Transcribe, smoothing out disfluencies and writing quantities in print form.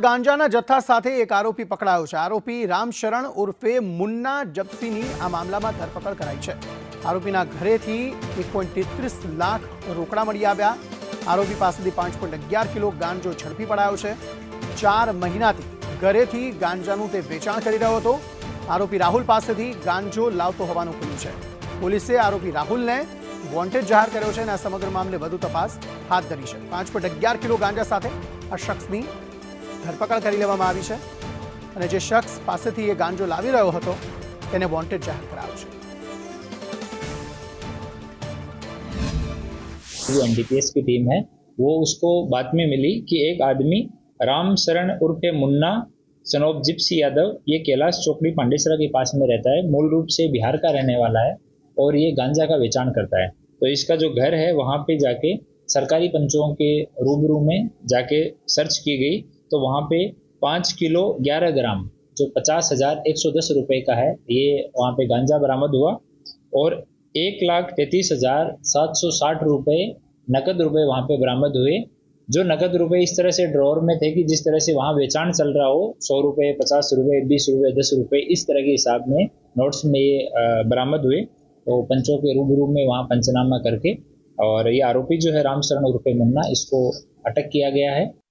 ગાંજાના જથ્થા સાથે એક આરોપી પકડાયો છે। આરોપી રામશરણ ઉર્ફે મુન્ના જપ્સીની આ મામલામાં ધરપકડ કરાઈ છે। આરોપીના ઘરેથી 1.33 લાખ રોકડા મળી આવ્યા। આરોપી પાસેથી 5.11 કિલો ગાંજો ઝડપી પડાયો છે। 4 મહિનાથી ઘરેથી ગાંજાનું તે વેચાણ કરી રહ્યો હતો। આરોપી રાહુલ પાસેથી ગાંજો લાવતો હોવાનું ખુલ્યું છે। પોલીસે આરોપી રાહુલને વોન્ટેડ જાહેર કર્યો છે અને આ સમગ્ર મામલે વધુ તપાસ હાથ ધરી છે। 5.11 કિલો ગાંજા સાથે આ શખ્સની ધરપકડ કરી લેવામાં આવી છે અને જે શખ્સ પાસેથી એ ગાંજો લાવી રહ્યો હતો તેને વોન્ટેડ જાહેર કરાયો છે। जो एनडीपीएस की टीम है वो उसको बातमी मिली कि एक आदमी रामशरण उर्फे Munna son of Gypsy Yadav ये कैलाश चौकड़ी पांडेसरा के पास में रहता है। मूल रूप से बिहार का रहने वाला है और ये गांजा का वेचाण करता है। तो इसका जो घर है वहाँ पे जाके सरकारी पंचों के रूबरू में जाके सर्च की गई तो वहाँ पे 5 किलो 11 ग्राम जो 50,110 रुपए का है ये वहाँ पे गांजा बरामद हुआ और 1,33,760 रुपए नकद रुपए वहाँ पे बरामद हुए। जो नकद रुपए इस तरह से ड्रॉर में थे कि जिस तरह से वहाँ वेचाण चल रहा हो 100 रुपए 50 रुपए 20 रुपए 10 रुपए इस तरह के हिसाब में नोट्स में ये बरामद हुए। तो पंचों के रूबरू में वहाँ पंचनामा करके और ये आरोपी जो है रामशरण उर्फे मुन्ना इसको अटक किया गया है।